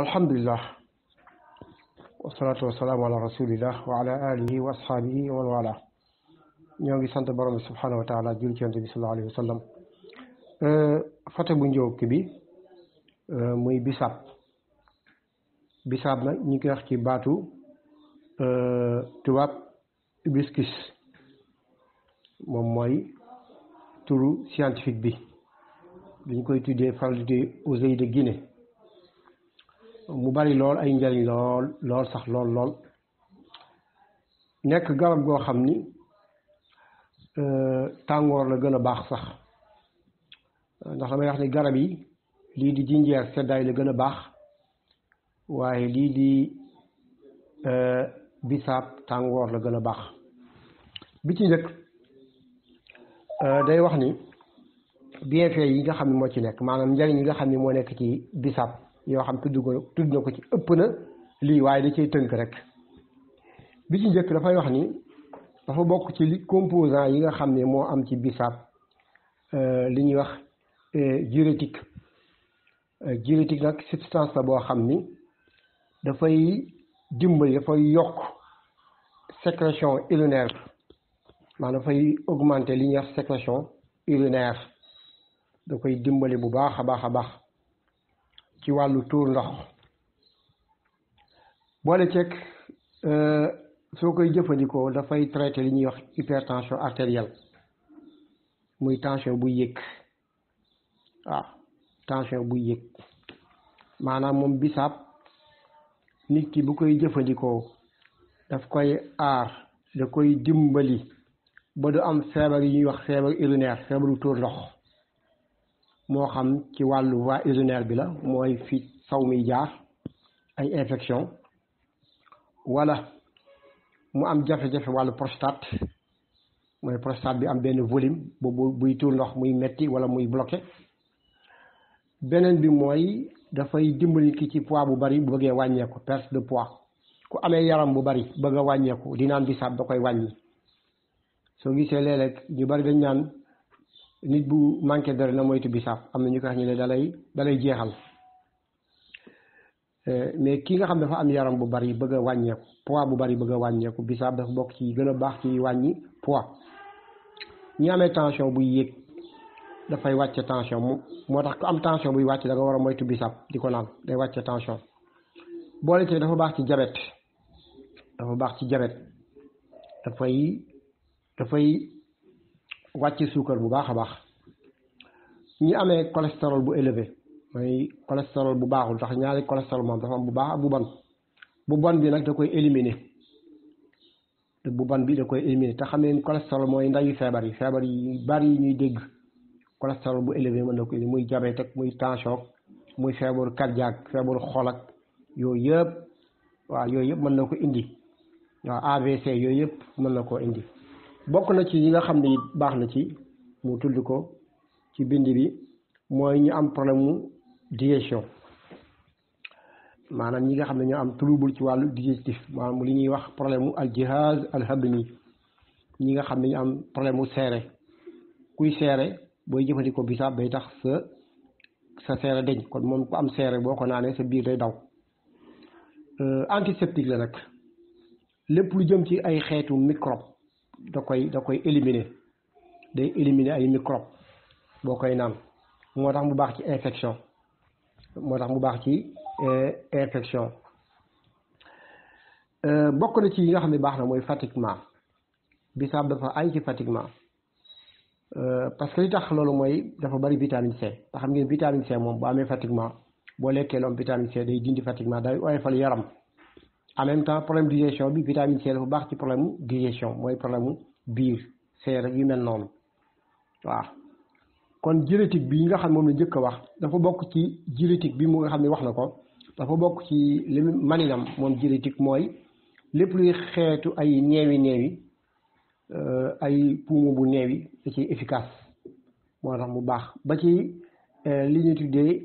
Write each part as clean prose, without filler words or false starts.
alhamdulillah wasalaatu wasalaamu ala rasulillah wa ala alihi wa ashaabihi wa man wala ñoo ngi sant borom bi subhanahu wa taala jul ci yonent bi sallallahu alayhi wa sallam fate bu njóob bi muy bisaab nag ñu koy wax ci baatu tubaab hibiscus moom mooy turu scientifique bi dañ koy tuddee faral di oseille de Guinée mu bari lool ay njariñ lool sax lool nekk garab goo xam ni tàngoor la gën a baax sax ndax damay wax ni garab yi lii di jinjeer seddaay la gën a baax waaye lii di bisaab tàngoor la gën a baax bi ci njëkk day wax ni bienfait yi nga xam ne moo ci nekk maanaam njariñ yi nga xam ne moo nekk ci bisaab yoo xam tudd na ko ci ëpp na lii waaye da cay tënk rek bi ci njëkk dafay wax ni dafa bokk ci li composant yi nga xam ne moo am ci bisaab li ñuy wax diurétique nag substance la boo xam ni dafay dimbali dafay yokk sécrétion urinaire maanaam dafay augmenter li ñuy wax sécrétion urinaire da koy dimbali bu baax a baax ci wàllu tuur ndox boole ceeg soo koy jëfandikoo dafay traiter li ñuy wax hypertension artérielle muy tension buy yëg waaw tension buy yëg maanaam moom bisaab nit ki bu koy jëfandikoo daf koy aar da koy dimbali ba du am feebar yi ñuy wax feebar urinaire feebaru tuur ndox moo xam ci wàllu voie urinaire bi la mooy fi saw mi jaar ay infection wala mu am jafe-jafe wàllu prostate mooy prostate bi am benn volume boobu buy tuur ndox muy metti wala muy bloqué beneen bi mooy dafay dimbali ki ci poids bu bari bu bëggee wàññeeku perte de poids ku amee yaram bu bari bëgg a wàññeeku di naan bisaab da koy wàññi soo gisee léeg-léeg ñu bari dañ naan nit bu manqué dara na moytu bisaab am na ñu ko wax ñu ne dalay jeexal mais ki nga xam dafa am yaram bu bari bëgg a wàññeeku poids bu bari bëgg a wàññeeku bisaab dafa bokk ci gën a baax ci wàññi poids ñi amee tension buy yéeg dafay wàcce tension moo tax ku am tension buy wàcc da nga war a moytu bisaab di ko naan day wàcce tension boole ci dafa baax ci diabète dafay wàcc suukar bu baax a baax ñi amee cholestérol bu élevé mooy cholestérol bu baaxul tax ñaari cholestérol moom dafa am bu baax ak bu bon bi nag da koy éliminer te xam ne cholestérol mooy ndayu feebar yi bari yi ñuy dégg cholestérol bu élevé mën na ko indi muy diabète ak muy tension muy feebaru cardiaque feebaru xol ak yooyu yëpp mën na ko indi waaw AVC yooyu yëpp mën na koo indi bokk na ci yi nga xam ne baax na ci mu tudd ko ci bind bi mooy ñu am problème mu digestion maanaam ñi nga xam ne ñoo am trouble ci wàllu digestif maanaam li ñuy wax problème mu al jihaz al hadmi ñi nga xam ne ñu am problème mu seere kuy seere booy jëfandikoo bisaab day tax sa seere deñ kon moom ku am seere boo ko naanee sa biir day daw antiseptique la nag lépp lu jëm ci ay xeetu microbe da koy éliminer day éliminer ay microbe boo koy naan moo tax mu baax ci infection bokk na ci yi nga xam ne baax na mooy fatiguement bisaab dafa ay ci fatiguement parce que li tax loolu mooy dafa bari vitamine C te xam ngeen vitamine C moom bu amee fatiguement boo lekkee lu am vitamine C day dindi fatiguement day oyofal yaram en même temps problème digestion bi vitamine C dafa baax ci problème mu digestion mooy problème mu biir seere yu mel noonu waaw kon diurétique bi nga xam moom la njëkk a wax dafa bokk ci diurétique bi mu nga xam ne wax na ko dafa bokk ci li maninam moom diurétique mooy lépp luy xeetu ay neewi ay puumu bu neewi da ciy efficace moo tax mu baax ba ci li ñuy tuddee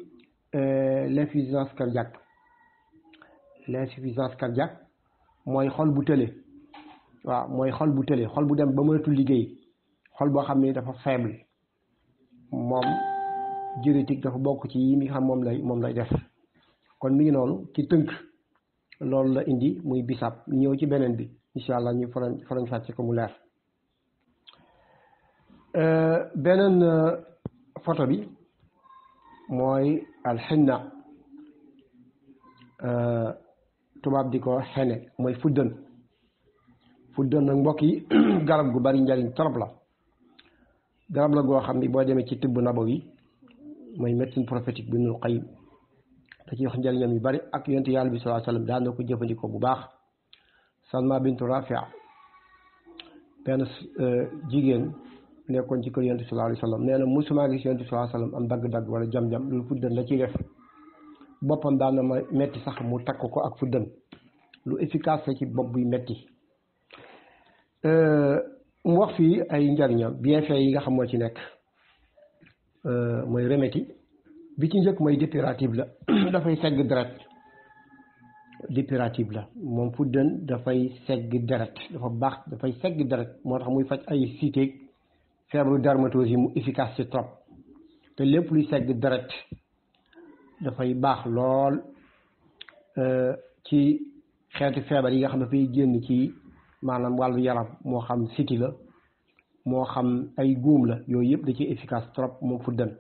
l'insuffisance cardiaque mooy xol bu tële waaw mooy xol bu dem ba mënatul liggéey xol boo xam ne dafa faible moom diurétique dafa bokk ci yi mi xam moom lay def kon mi ngi noonu ci tënk loolu la indi muy bisaab ñëw ci beneen bi incha allah ñu farañ fàcce ko mu leer. beneen photo bi mooy alxinna tubaab di ko xene mooy fuddën nag mbokk yi garab gu bari njariñ trop la garab la goo xam ni boo demee ci tibb nabawi mooy médecine prophétique bi Ibnul Qayyim da ci wax njariñam yu bari ak yonent yàlla bi sallallahu alayhi wasallam daan na ko jëfandikoo bu baax. Salma bintu Rafia benn jigéen nekkoon ci kër yonent sallallahu alayhi wasallam nee na musuma gis yonent sallallahu alayhi wasallam am dagg-dagg wala jam-jam loolu fuddën la ciy def boppam daan na ma metti sax mu takk ko ak fuddën lu efficace la ci bopp buy metti. mu wax fii ay njariñam bienfait yi nga xam moo ci nekk mooy remède bi ci njëkk mooy dépurative la dafay segg deret dépurative la moom fuddën dafay segg deret dafa baax dafay segg deret moo tax muy faj ay cité feebaru dermatose yi mu efficace ci trop te lépp luy segg deret dafay baax lool ci xeetu feebar yi nga xam ne dafay génn ci maanaam wàllu yaram moo xam siti la moo xam ay góom la yooyu yëpp da ci efficace trop moom fuddën.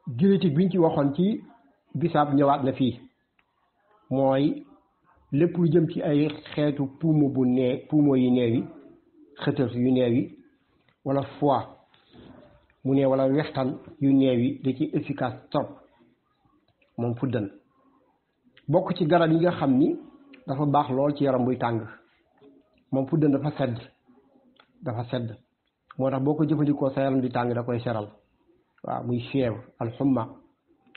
diurétique bi ñu ci waxoon ci bisaab ñëwaat na fii mooy lépp lu jëm ci ay xeetu poumon yi neew yi xëtër yu neew yi wala foie mu ne wala wextan yu neew yi da ci efficace trop moom fuddën. bokk ci garab yi nga xam ni dafa baax lool ci yaram buy tàng moom fuddën dafa sedd moo tax boo ko jëfandikoo sa yaram di tàng da koy seral waaw muy fièvre alxumma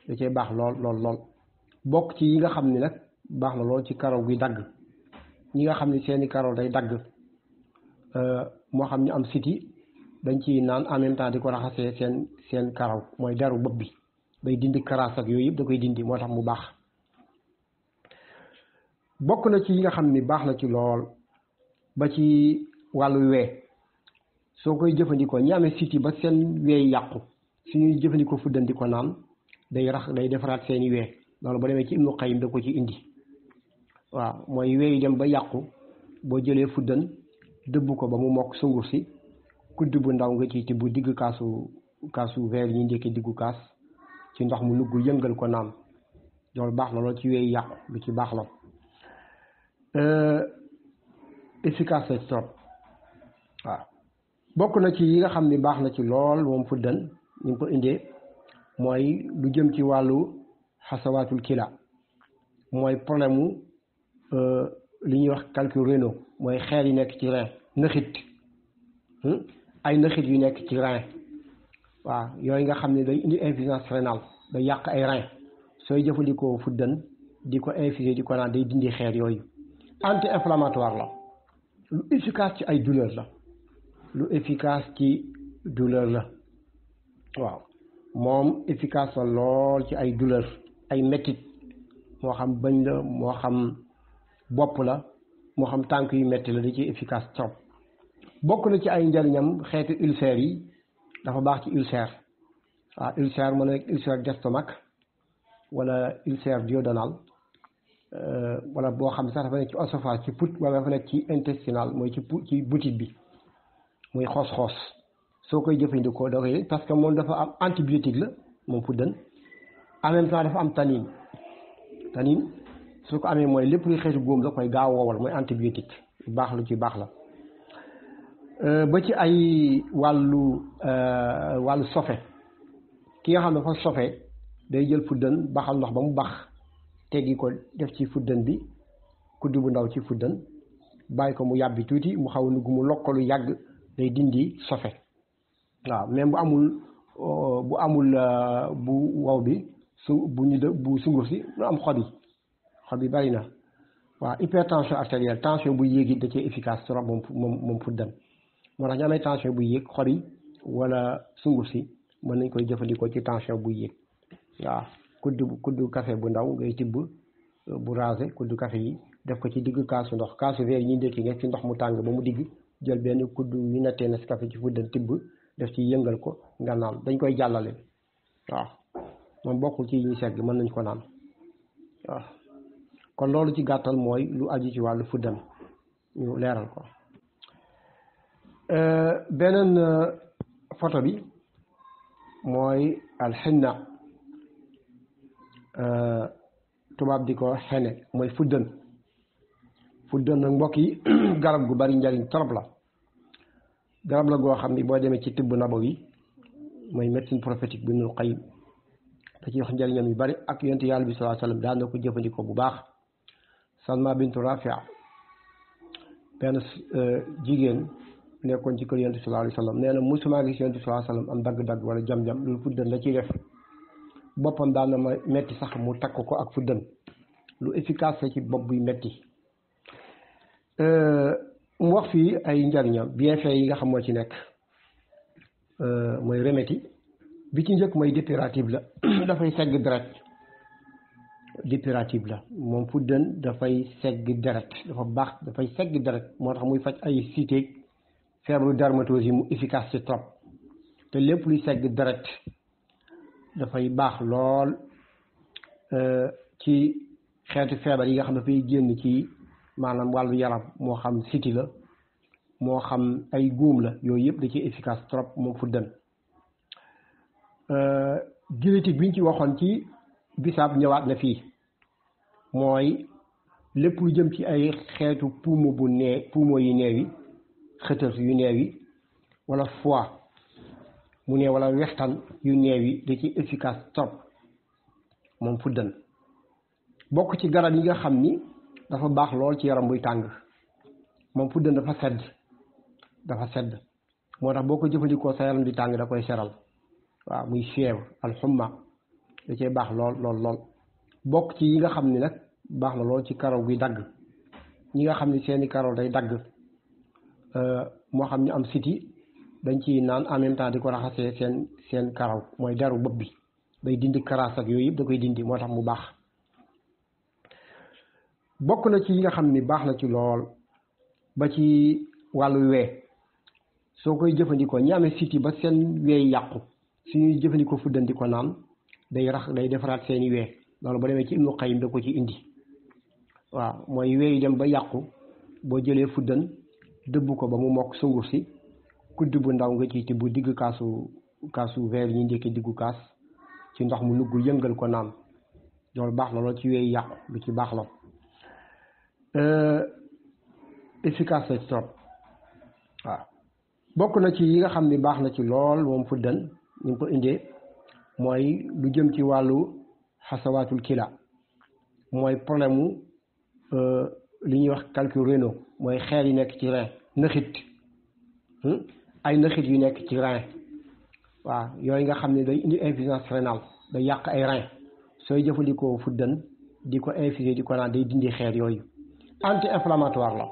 da cee baax lool bokk ci yi nga xam ni nag baax na lool ci karaw gi dagg ñi nga xam ni seeni karaw day dagg moo xam ñu am siti dañ ci naan en même temps di ko raxasee seen karaw mooy deru bopp bi day dindi karaas ak yooyu yëpp da koy dindi moo tax mu baax. bokk na ci yi nga xam ni baax na ci lool ba ci wàllu wee soo koy jëfandikoo ñi amee siti ba seen wee yàqu suñuy jëfandikoo fuddën di ko naan day defaraat seeni wee loolu ba demee ci Ibnu Qayyim da ko ci indi waaw mooy wee yi dem ba yàqu boo jëlee fuddën dëbb ko ba mu mokk sungur si kudd bu ndaw nga ciy tibb digg kaasu verre yi ñu ndékkee diggu kaas ci ndox mu nugg yëngal ko naan loolu baax na loolu ci wee yi yàqu lu ci baax la. efficace la trop waaw bokk na ci yi nga xam ni baax na ci lool moom fuddën ñu ngi ko indee mooy lu jëm ci wàllu xasawaatul kila mooy problème mu li ñuy wax calcul rénal mooy xeer yi nekk ci rein nëxit ay nëxit yu nekk ci rein waaw yooyu nga xam ne day indi insuffisance rénale day yàq ay rein sooy jëfandikoo fuddën di ko infuser di ko naan day dindi xeer yooyu. anti-inflammatoire la lu efficace ci ay douleur la waaw moom efficace la lool ci ay douleur ay mettit moo xam bëñ la moo xam bopp la moo xam tànk yu metti la da ci efficace trop. bokk na ci ay njariñam xeetu ulcère yi dafa baax ci ulcère waaw ulcère mën na nekk ulcère d'estomac wala ulcère duodénal wala boo xam ne sax dafa nekk ci oesophage ci put wala dafa nekk ci intestinal mooy ci butit bi muy xoos-xoos soo koy jëfandikoo da koy parce que moom dafa am antibiotique la moom fuddën en même temps dafa am tanine su ko amee mooy lépp luy xeetu góom da koy gaaw woowal mooy antibiotique baax lu ci baax la. ba ci ay wàllu sofe ki nga xam ne dafa sofe day jël fuddën baxal ndox ba mu bax teggi ko def ci fuddën bi kudd bu ndaw ci fuddën bàyyi ko mu yàbbi tuuti mu xaw a nugg mu lokkalu yàgg day dindi sofe waaw même bu amul bu wow bi bu sungur si lu am xob yi bari na waaw hypertension artérielle tension bu yéegi da cee efficace trop moom fuddën moo tax ñu amee tension buy yéeg xob yi wala sungur si mën nañ koy jëfandikoo ci tension buy yéeg waaw kuddu café bu ndaw ngay tibb bu rasé kuddu café yi def ko ci digg kaasu ndox kaasu verre yi ñuy ndékki nga ci ndox mu tàng ba mu digg jël benn kuddu yu nettee na si café ci fuddën tibb def ci yëngal ko nga naan dañ koy jàllale waaw moom bokkul ci yi ñuy segg mën nañ ko naan waaw kon loolu ci gàttal mooy lu aju ci wàllu fuddan ñu leeral ko beneen photo bi mooy alxinna tubaab di ko xene mooy fuddan nag mbokk yi garab gu bari njariñ trop la garab la goo xam ni boo demee ci tibb nabawi mooy médecine prophétique bi Ibnul Qayyim da ci wax njariñam yu bari ak yonent yàlla bi sallallahu alayhi wasallam daan na ko jëfandikoo bu baax Salma bintu Rafia benn jigéen nekkoon ci kër yonent sallallahu alayhi wasallam nee na musuma gis yonent sallallahu alayhi wasallam am dagg-dagg wala jam-jam loolu fuddan la ciy def boppam daan na ma metti sax mu takk ko ak fuddan lu efficace la ci bopp buy metti mu wax fii ay njariñam bienfait yi nga xam moo ci nekk mooy remède bi ci njëkk mooy dépurative la dafay segg deret dépurative la moom fuddan dafay segg deret dafa baax dafay segg deret moo tax muy faj ay cité feebaru dermatose yi mu efficace ci trop te lépp luy segg deret dafay baax lool ci xeetu feebar yi nga xam ne dafay génn ci maanaam wàllu yaram moo xam siti la moo xam ay góom la yooyu yëpp da ci efficace trop moom fuddan diurétique bi ñu ci waxoon ci bisaab ñëwaat na fii mooy lépp lu jëm ci ay xeetu poumon yi neew yi xëtër yu neew yi wala foie mu ne wala wextan yu neew yi da ci efficace trop moom fuddan bokk ci garab yi nga xam ni dafa baax lool ci yaram buy tàng moom fuddan dafa sedd moo tax boo ko jëfandikoo sa yaram di tàng da koy seral waaw muy fièvre alxumma da cee baax lool bokk ci yi nga xam ni nag baax na lool ci karaw guy dagg ñi nga xam ni seeni karaw day dagg moo xam ñu am siti dañ ci naan en même temps di ko raxasee seen karaw mooy deru bopp bi day dindi karaas ak yooyu yëpp da koy dindi moo tax mu baax bokk na ci yi nga xam ni baax na ci lool ba ci wàllu wee soo koy jëfandikoo ñi amee siti ba seen wee yàqu suñuy jëfandikoo fuddan di ko naan day defaraat seeni wee loolu ba demee ci Ibnu Qayyim da ko ci indi waaw mooy wee yi dem ba yàqu boo jëlee fuddan dëbb ko ba mu mokk sunguf si kudd bu ndaw nga ciy tibb digg kaasu verre yi ñu ndékki diggu kaas ci ndox mu nugg yëngal ko naan loolu baax la loolu ci wee yàqu lu ci baax la efficace la trop waaw bokk na ci yi nga xam ni baax na ci lool moom fuddan ñu ngi ko indee mooy lu jëm ci wàllu xasawaatul kila mooy problème mu li ñuy wax calcul rénal mooy xeer yi nekk ci rein nëxit ay nëxit yu nekk ci rein waaw yooyu nga xam ne day indi insuffisance rénale day yàq ay rein sooy jëfandikoo fuddan di ko infuser di ko naan day dindi xeer yooyu anti inflammatoire la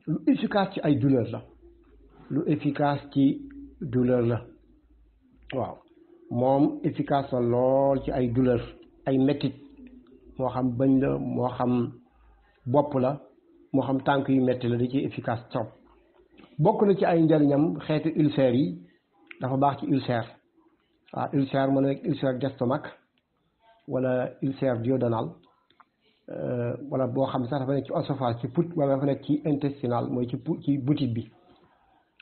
lu efficace ci ay douleur la waaw moom efficace la lool ci ay douleur ay mettit moo xam bëñ la moo xam bopp la moo xam tànk yu metti la da ci efficace trop bokk na ci ay njariñam xeetu ulcère yi dafa baax ci ulcère waaw ulcère mën na nekk ulcère d'estomac wala ulcère duodénal wala boo xam sax dafa nekk ci oesophage ci put wala dafa nekk ci intestinal mooy ci butit bi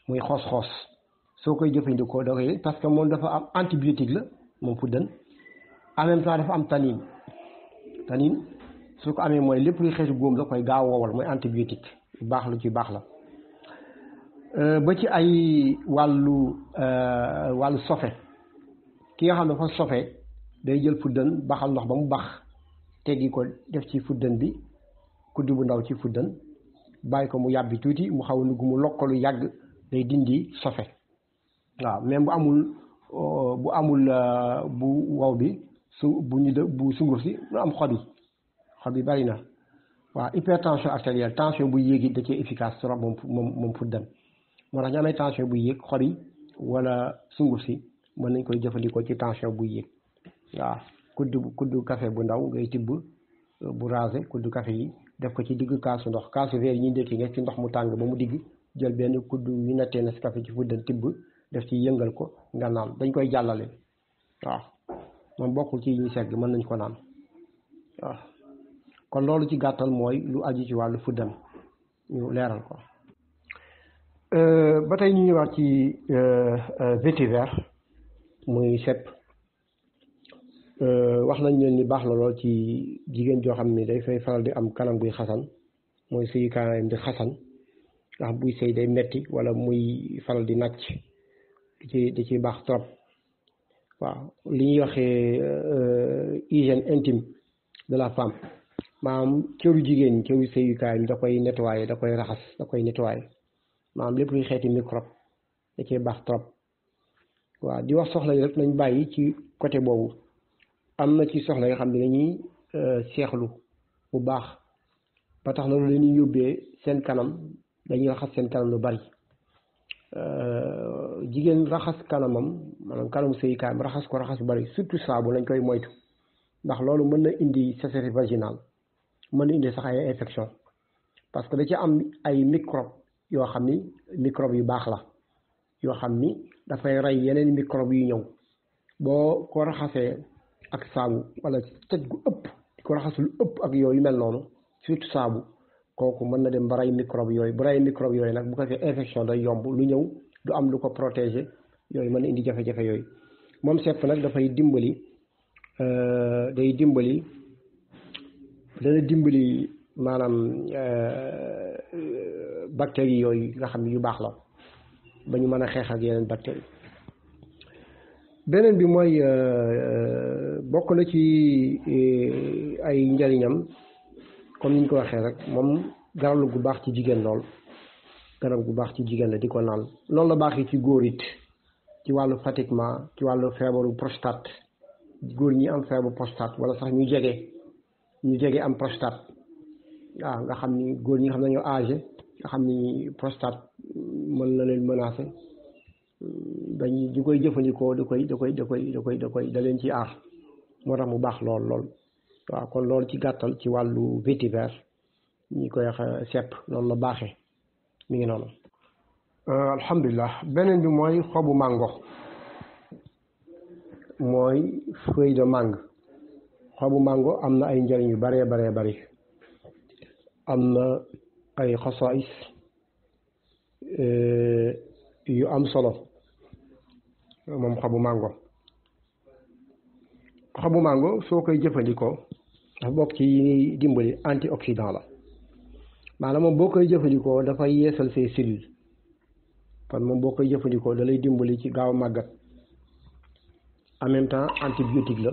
muy xoos-xoos soo koy jëfandikoo da koy parce que moom dafa am antibiotique la moom fuddan en même temps dafa am tanine su ko amee mooy lépp luy xeetu góom la koy gaaw woowal mooy antibiotique baax lu ci baax la ba ci ay wàllu sofe ki nga xam ne dafa sofe day jël fuddan baxal ndox ba mu bax teggi ko def ci fuddan bi kuddu bu ndaw ci fuddan bàyyi ko mu yàbbi tuuti mu xaw a nugg mu lokkalu yàgg day dindi sofe waaw même bu amul bu wow bi bu sunguf si lu am xob yi bari na waaw hypertension artérielle tension bu yéegi da cee efficace trop moom fuddan moo tax ñu amee tension bu yéeg xob yi wala sunguf si mën nañ koy jëfandikoo ci tension bu yéeg waaw kuddu café bu ndaw ngay tibb bu rasé kuddu café yi def ko ci digg kaasu ndox kaasu verre yi ñuy ndékki nga ci ndox mu tàng ba mu digg jël benn kuddu yu nettee na si café ci fuddan tibb def ci yëngal ko nga naan dañ koy jàllale waaw moom bokkul ci ñu segg mën nañ ko naan waaw kon loolu ci gàttal mooy lu aju ci wàllu fuddam ñu leeral ko ba tey ñu ñëwaat ci vétiver muy sepp wax nañ leen ni baax la lool ci jigéen joo xam ni day fay faral di am kanam buy xasan mooy sëyukaayam di xasan nga xam buy sëy day metti wala muy faral di nàcc di ci baax trop waaw li ñuy waxee hygiène intime de la femme maanaam cëru jigéen ñi cëru sëyukaayam da koy nettoyer da koy raxas da koy nettoyer maanaam lépp luy xeeti microbe da cee baax trop waaw di wax soxla yi rek nañ bàyyi ci côté boobu am na ci soxla yoo xam ne dañuy seexlu bu baax ba tax na loolu leen yóbbee seen kanam dañuy raxas seen kanam lu bari jigéen raxas kanamam maanaam kanamu sëyukaayam raxas ko raxas bu bari surtout saabu lañ koy moytu ndax loolu mën na indi sécheresse vaginale mën na indi sax ay infection parce que da ci am ay microbe yoo xam ni microbe yu baax la yoo xam ni dafay rey yeneen microbe yu ñëw boo ko raxasee ak saabu wala tëj gu ëpp di ko raxas lu ëpp ak yooyu mel noonu surtout saabu kooku mën na dem ba rey microbe yooyu bu rey microbe yooyu nag bu ko defee infection day yomb lu ñëw du am lu ko protéger yooyu mën na indi jafe-jafe yooyu moom sepp nag dafay dimbali day dimbali dana dimbali maanaam bactéries yooyu nga xam ne yu baax la ba ñu mën a xeex ak yeneen bactéries beneen bi mooy bokk na ci ay njariñam comme ni ñu ko waxee rek moom garab gu baax ci jigéen lool garab gu baax ci jigéen la di ko naan loolu la baax yi ci góor it ci wàllu fatiguement ci wàllu feebaru prostate góor ñi am feebaru prostate wala sax ñu jege am prostate waaw nga xam ni góor ñi nga xam ne ñoo âgé nga xam ni prostate mën na leen menacer dañuy di koy jëfandikoo da leen ci aar moo tax mu baax lool waaw kon loolu ci gàttal ci wàllu vétiver ñi koy wax sepp loolu la baaxee mi ngi noonu. alhamdulilah beneen bi mooy xobu mango mooy feuille de mangue xobu mango am na ay njëriñ yu baree bari am na ay xasaais yu am solo moom xobu mango soo koy jëfandikoo dafa bokk ci dimbali antioxydant la maanaam moom boo koy jëfandikoo dafay yeesal say cellules kon moom boo koy jëfandikoo da lay dimbali ci gaaw màggat en même temps antibiotique la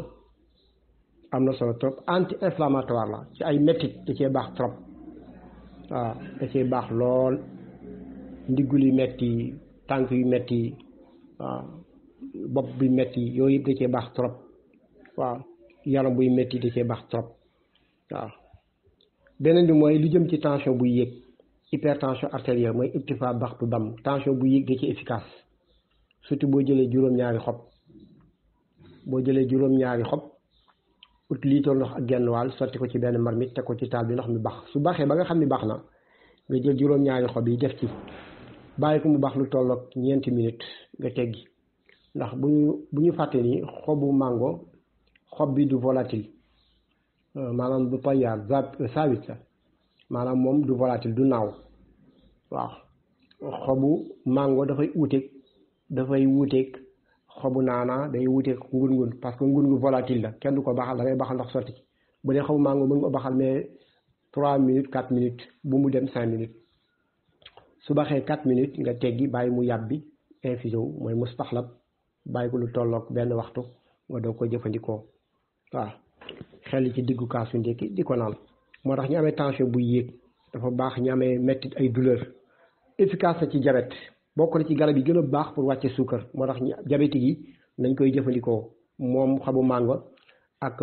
am na solo trop anti-inflammatoire la ci ay mettit da cee baax trop waaw da cee baax lool ndiggul yu metti tànk yu metti waaw bopp bi metti yooyu yëpp da cee baax trop waaw yaram buy metti da cee baax trop waaw beneen bi mooy lu jëm ci tension buy yéeg hypertension artérielle mooy irtifa baxtu dam tension buy yéeg da ci efficace surtout boo jëlee juróom-ñaari xob ut litre ndox ak genn wàll sotti ko ci benn marmite teg ko ci taal bi ndox mi bax su baxee ba nga xam ni baax na nga jël juróom-ñaari xob yi def ci bàyyi ko mu baax lu tolloog ñeenti minutes nga teggi ndax bu ñu fàtte ni xobu mango xob bi du volatile maanaam du payaar saawit la maanaam moom du volatile du naaw waaw xobu mango dafay wuuteeg xobu naana day wuuteeg ngun parce que ngun volatile la kenn du ko baxal da ngay baxal ndox sotti bu dee xobu mango mën nga baxal mais 3 minutes 4 minutes bu mu dem 5 minutes su baxee 4 minutes nga teggi bàyyi mu yàbbi infusé wu mooy mustaxlab bàyyi ko lu tolloog benn waxtu nga doog ko jëfandikoo waaw xel ci diggu kaasu ndékki di ko naan moo tax ñu amee tension buy yéeg dafa baax ñu amee mettit ay douleur efficace na ci diabète bokk na ci garab yi gën a baax pour wàcce suukar moo tax diabétique yi nañ koy jëfandikoo moom xobu mango ak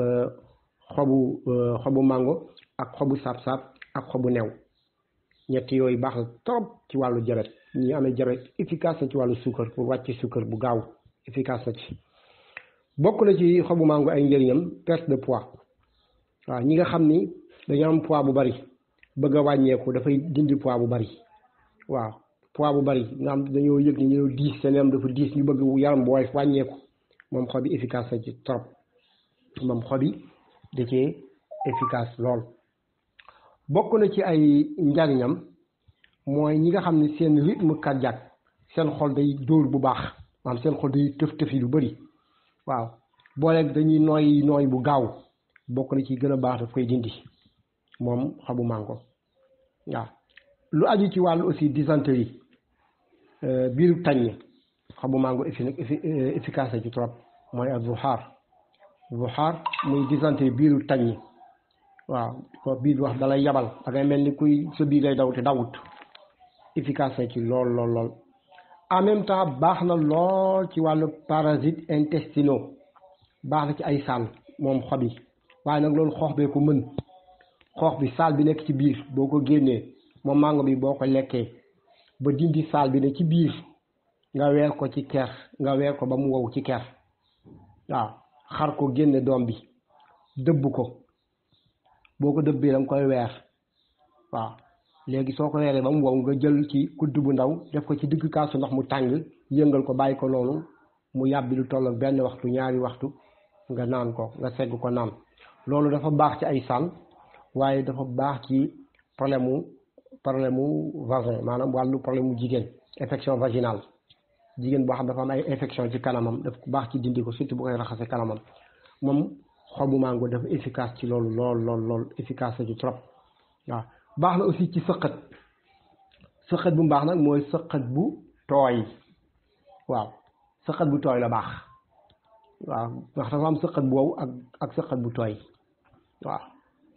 xobu mango ak xobu saab-saab ak xobu new ñett yooyu baax na trop ci wàllu diabète ñi amee diabète efficace na ci wàllu suukar pour wàcce suukar bu gaaw efficace na ci bokk na ci xobu mango ay njëriñam perte de poids waaw ñi nga xam ni dañu am poids bu bari bëgg a wàññeeku dafay dindi poids bu bari waaw poids bu bari nga xam dañoo yëg ni ñoo diis seen yaram dafa diis ñu bëgg yaram bu woyof wàññeeku moom xob bi efficace na ci trop moom xob yi da cee efficace lool. bokk na ci ay njariñam mooy ñi nga xam ne seen rythme cardiaque seen xol day dóor bu baax maanaam seen xol day tëf yi lu bëri waaw booleeg dañuy nooy bu gaaw bokk na ci gën a baax daf koy dindi moom xobu mango waaw. lu aju ci wàllu aussi dysenterie biiru taññ xobu mango efficace ci trop mooy ak zuxaar muy dysenterie biiru taññ waaw ko biir wax dalay yabal da ngay mel ni kuy sa biir lay daw te dawut efficace ci lool en même temps baax na lool ci wàllu parasites intestinaux baax na ci ay saan moom xob yi waaye nag loolu xoox bee ko mën xoox bi saal bi nekk ci biir boo ko génnee moom mango bi boo ko lekkee ba dindi saal bi ne ci biir nga weer ko ci ker nga weer ko ba mu wow ci ker waaw xar ko génne doom bi dëbb ko boo ko dëbbee da nga koy weer waaw léegi soo ko weeree ba mu wow nga jël ci kudd bu ndaw def ko ci digg kaasu ndox mu tàng yëngal ko bàyyi ko noonu mu yàbbi lu toll benn waxtu ñaari waxtu nga naan ko nga segg ko naan loolu dafa baax ci ay saan waaye dafa baax ci problème mu vagin maanaam wàllu problème mu jigéen infection vaginale jigéen boo xam dafa am ay infection ci kanamam daf ko baax ci dindi ko surtout bu koy raxase kanamam moom xobu mango dafa efficace ci loolu lool efficace ci trop waaw. baax na aussi ci sëqët bu mu baax nag mooy sëqët bu tooy waaw sëqët bu tooy la baax waaw ndax dafa am sëqët bu wow ak sëqët bu tooy waaw.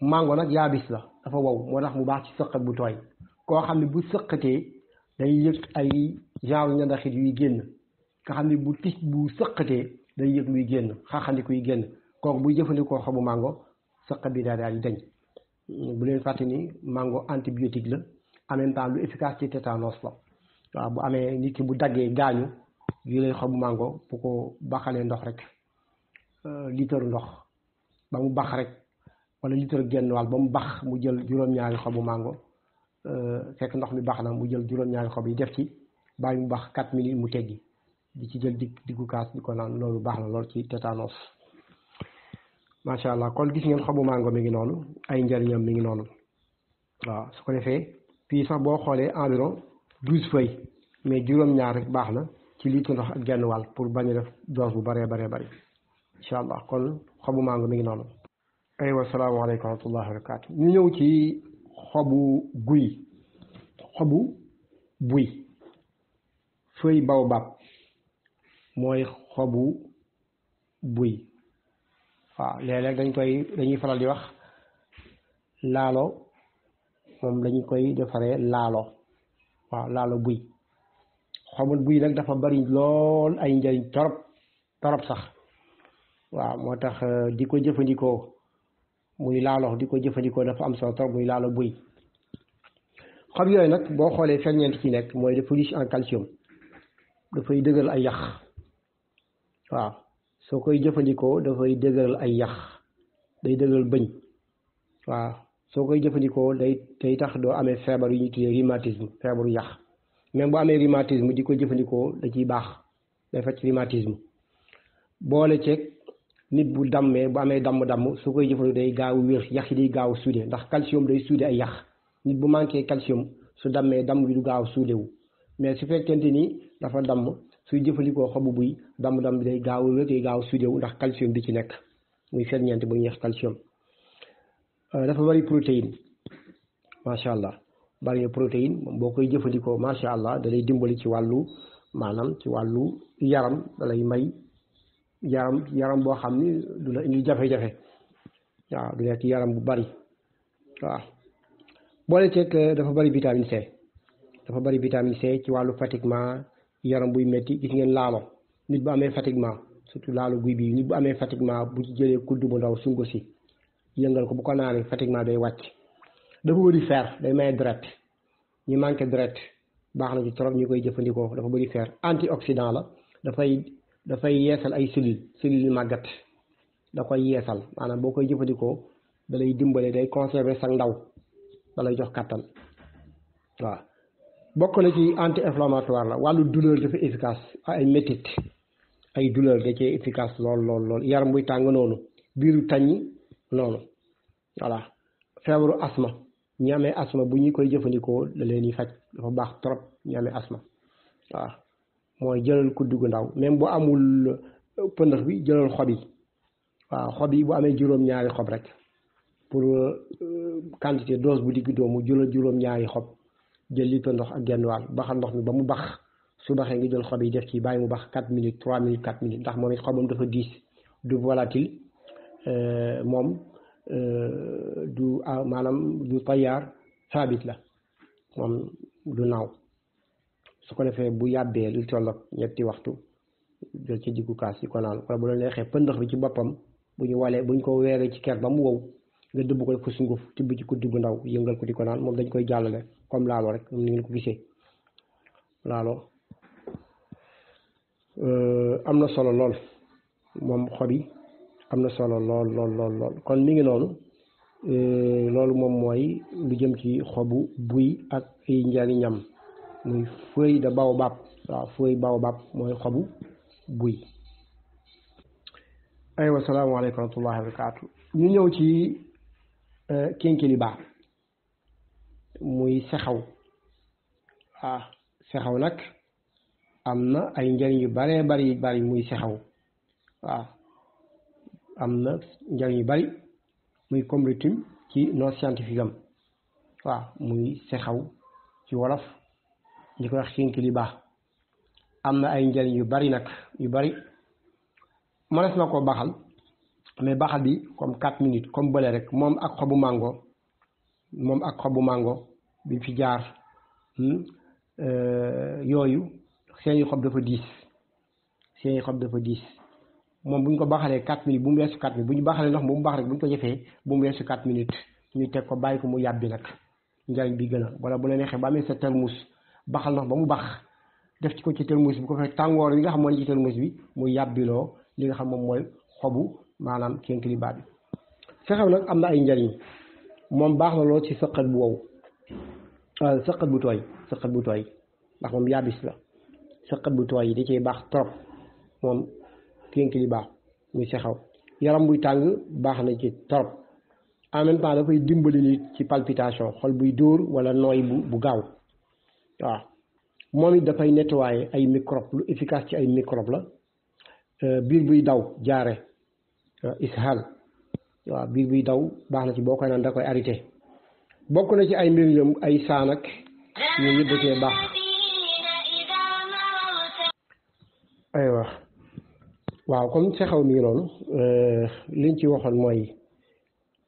mango nag yaabis la dafa wow moo tax mu baax ci sëqët bu tooy koo xam ne bu sëqatee day yëg ay genre ñandaxit yuy génn nga xam ne bu sëqatee day yëg luy génn xaaxandiku yuy génn kooku buy jëfandikoo xobu mango sëqat bi daal di dañ. bu leen fàtte ni mango antibiotique la en même temps lu efficace ci tétanos la waaw bu amee nit ki bu daggee gaañu yu lay xobu mango bu ko baxalee ndox rek litre ndox ba mu bax rek wala litre genn wàll ba mu bax mu jël juróom-ñaari xobu mango fekk ndox mi bax na mu jël juróom-ñaari xob yi def ci bàyyi mu bax 4 minutes mu teggi di ci jël diggu kaas di ko naan loolu baax na lool ci tétanos. macha allah kon gis ngeen xobu mango mi ngi noonu ay njariñam mi ngi noonu waaw su ko defee fii sax boo xoolee environ 12 feuilles mais juróom-ñaar rek baax na ci litre ndox ak genn wàll pour bañ a def dose bu bëree bëri incha allah kon xobu mango mi ngi noonu. aywa salaamaaleykum wa rahmatullahi wa barakaatu. ñu ñëw ci xobu buy feuille baobab mooy xobu buy. waaw léeg-léeg dañuy faral di wax laalo moom dañu koy defaree laalo waaw laalo buy xobu buy nag dafa bari lool ay njariñ torop sax waaw moo tax di ko jëfandikoo muy laalo di ko jëfandikoo dafa am solo torop muy laalo buy. xob yooyu nag boo xoolee ferñeent ci nekk mooy dafa riche en calcium dafay dëgëral ay yax waaw soo koy jëfandikoo dafay dëgëral ay yax day dëgëral bëñ waaw soo koy jëfandikoo day tax doo amee feebar yu ñuy tuddee rhumatisme feebaru yax même bu amee rhumatisme di ko jëfandikoo da ciy baax day faj rhumatisme boole ceeg nit bu dammee bu amee damm su koy jëfandikoo day gaaw wér yax yi day gaaw suude ndax calcium day suude ay yax nit bu manqué calcium su dammee damm bi du gaaw suudewu mais su fekkente ni dafa damm suy jëfandikoo xobu buy damm bi day gaaw a wér day gaaw suudewu ndax calcium bi ci nekk muy ferñeent bu ñuy wax calcium. dafa bari protéine macha allah bari protéine moom boo koy jëfandikoo macha allah da lay dimbali ci wàllu maanaam ci wàllu yaram da lay may yaram boo xam ni du la indi jafe-jafe waaw du nekk yaram bu bari waaw. boole ceeg dafa bari vitamine C dafa bari vitamine C ci wàllu fatiguement yaram buy métti gis ngeen laalo nit bu amee fatiguement surtout laalo guy bi nit bu amee fatiguement bu ci jëlee kudd bu ndaw sungu si yëngal ko bu ko naanee fatiguement day wàcc. dafa bëri fer day maye deret ñu manqué deret baax na ci trop ñu koy jëfandikoo dafa bëri fer antioxydant la dafay yeesal ay cellules yu màggat da koy yeesal maanaam boo koy jëfandikoo da lay dimbale day conserver sa ndaw da lay jox kàttan waaw. bokk na ci anti-inflammatoire la wàllu douleur dafa efficace ay métit ay douleur da cee efficace lool yaram buy tàng noonu biiru taññi noonu voilà feebaru asma ñi amee asma bu ñu koy jëfandikoo da leen di faj dafa baax trop ñi amee asma waaw mooy jëlal kuddu gu ndaw même bu amul pëndëx bi jëlal xob yi waaw xob yi bu amee juróom-ñaari xob rek pour quantité dose bu digg doomu jëlal juróom-ñaari xob jël litre ndox ak genn wàll baxal ndox mi ba mu bax su baxee nga jël xob yi def ci bàyyi mu bax 4 minutes 3 minutes 4 minutes ndax moom it xobam dafa diis du volatile moom du maanaam du tayaar saabit la moom du naaw su ko defee bu yàbbee lu tolloog ñetti waxtu jël ci diggu kaas yi ko naan wala bu la neexee pëndax bi ci boppam bu ñu ko weeree ci ker ba mu wow nga dëbb ko def ko sunguf tibb ci kuddu gu ndaw yëngal ko di ko naan moom dañ koy jàllale comme laalo rek ni ngeen ko gisee laalo am na solo lool moom xob yi am na solo lool kon mi ngi noonu loolu moom mooy lu jëm ci xobu buy ak ay njariñam muy feuille de baobab waaw feuille baobab mooy xobu buy. aywa salaamaaleykum wa rahmatullahi wa barakaatu ñu ñëw ci kénkiliba muy sexaw sexaw nag am na ay njariñ yu baree bari muy sexaw waaw am na njariñ yu bari muy combritum ci nom scientifique am waaw muy sexaw ci wolof ñu koy wax kénkiliba am na ay njariñ yu bari nag yu bari mënees na ko baxal mais baxal bi comme 4 minutes comme bële rek moom ak xobu mango bi fi jaar yooyu seeni xob dafa diis moom bu ñu ko baxalee 4 minutes bu mu weesu 4 minutes bu ñu baxalee ndox bu mu bax rek bu ñu ko jëfee bu mu weesu 4 minutes ñu teg ko bàyyi ko mu yàbbi nag njariñ bi gën a wala bu la neexee ba amee sa termus baxal ndox ba mu bax def ci ko ci termus bi bu ko fekk tàngoor yi nga xam moo ne ci termus bi mu yàbbiloo li nga xam moom mooy xobu maanaam kénkiliba bi sexaw nag am na ay njariñ moom baax na lool ci sëqat bu wow sëqat bu tooy ndax moom yaabis la sëqat bu tooy yi da cee baax trop moom kénkiliba muy sexaw yaram buy tàng baax na ci trop en même temps dafay dimbali nit ci palpitation xol buy dóor wala nooy bu gaaw waaw moom it dafay nettoyer ay microbe lu efficace ci ay microbe la biir buy daw jaare ishal waaw biir buy daw baax na ci boo koy naan da koy arrêté bokk na ci ay mbir ay saanak yooyu yëpp da cee baax aywa waaw comme sexaw mi noonu liñ ci waxoon mooy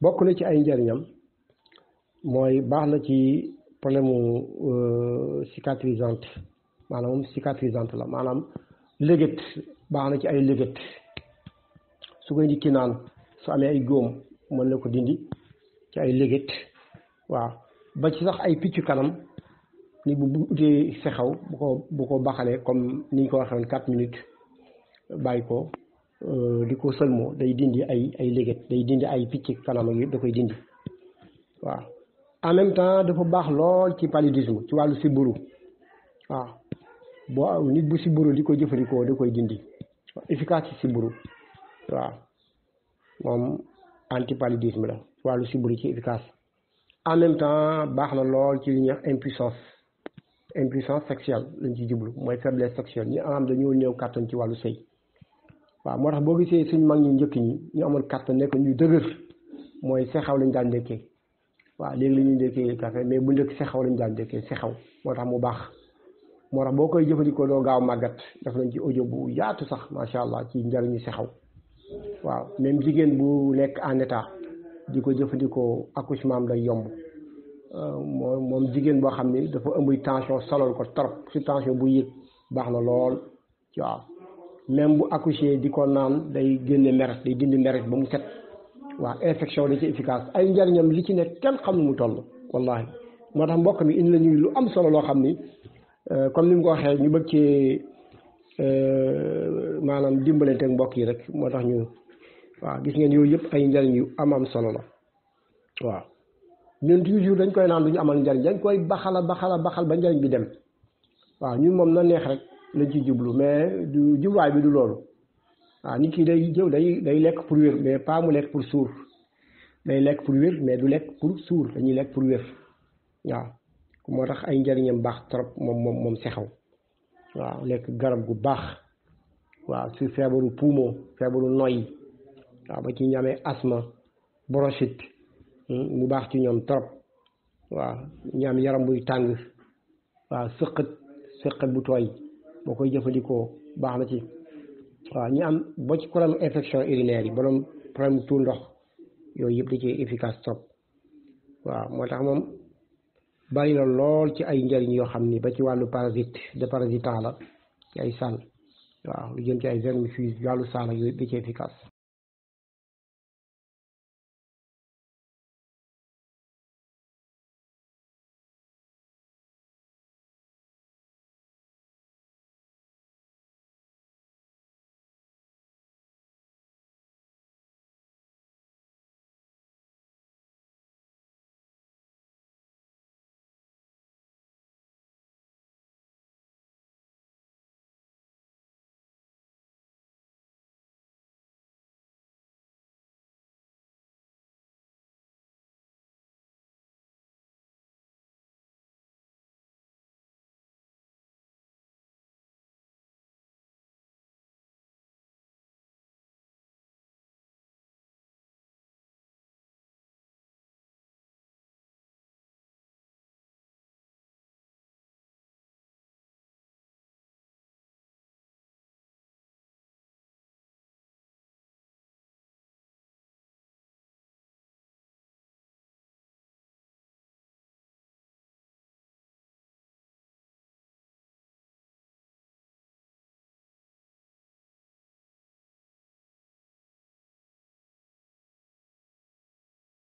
bokk na ci ay njariñam mooy baax na ci problème cicatrisante maanaam cicatrisante la maanaam léget baax na ci ay léget su koy nit ki naan su amee ay góom mën na ko dindi ci ay léget waaw ba ci sax ay piccu kanam ni bu utee sexaw bu ko baxalee comme ni ñu ko waxee woon 4 minutes bàyyi ko di ko sëlmoo day dindi ay léget day dindi ay picc kanam ak yëpp da koy dindi waaw en même temps dafa baax lool ci paludisme ci wàllu sibbiru waaw boo nit bu sibbiru di ko jëfandikoo da koy dindi efficace ci sibbiru waaw moom antipaludisme la ci wàllu sibbiru ci efficace en même temps baax na lool ci li ñuy wax impuissance sexuelle lañ ci jublu mooy faiblesse sexuelle ñi am dañoo néew kàttan ci wàllu sëy waaw moo tax boo gisee suñ mag ñu njëkk ñi ñu amoon kàttan nekk ñu dëgër mooy sexaw lañ daan ndekkee waaw léegi la ñuy ndekkee café mais bu njëkk sexaw lañ daan ndekkee sexaw moo tax mu baax moo tax boo koy jëfandikoo doo gaaw màggat def nañ ci audio bu yaatu sax macha allah ci njariñu sexaw waaw même jigéen bu nekk en état di ko jëfandikoo accouchement am day yomb moom jigéen boo xam ni dafa ëmb tension solol ko trop su tension bu yëg baax na lool waaw même bu accouché di ko naan day génne meret day dindi meret ba mu set waaw infection da ci efficace ay njariñam li ci nekk kenn xam nu mu toll wallahi moo tax mbokk mi indi la ñuy lu am solo loo xam ni comme ni mu ko waxee ñu bëgg ci maanaam dimbalante ak mbokk yi rek moo tax ñu waaw gis ngeen yooyu yëpp ay njariñ yu am solo la waaw ñun toujours dañ koy naan du ñu amal njariñ dañ koy baxal ba njariñ bi dem waaw ñun moom na neex rek lañ ci jublu mais du jubluwaay bi du loolu waaw nit ki day jëw day lekk pour wér mais pas mu lekk pour suur day lekk pour wér mais du lekk pour suur dañuy lekk pour wér waaw moo tax ay njëriñam baax trop moom sexew waaw lekk garab gu baax waaw su feebaru poumon feebaru noyyi waaw ba ci ñu amee asthme bronchite mu baax ci ñoom trop waaw ñu am yaram buy tàng waaw sëqët bu tooy boo koy jëfandikoo baax na ci waaw ñu am ba ci problème infection urinaire yi borom problème tuur ndox yooyu yëpp da cee efficace trop waaw moo tax moom bari na lool ci ay njëriñ yoo xam ni ba ci wàllu parasitant la ci ay sàll waaw lu jëm ci ay vermifuges wàllu sàll ak yooyu da cee efficace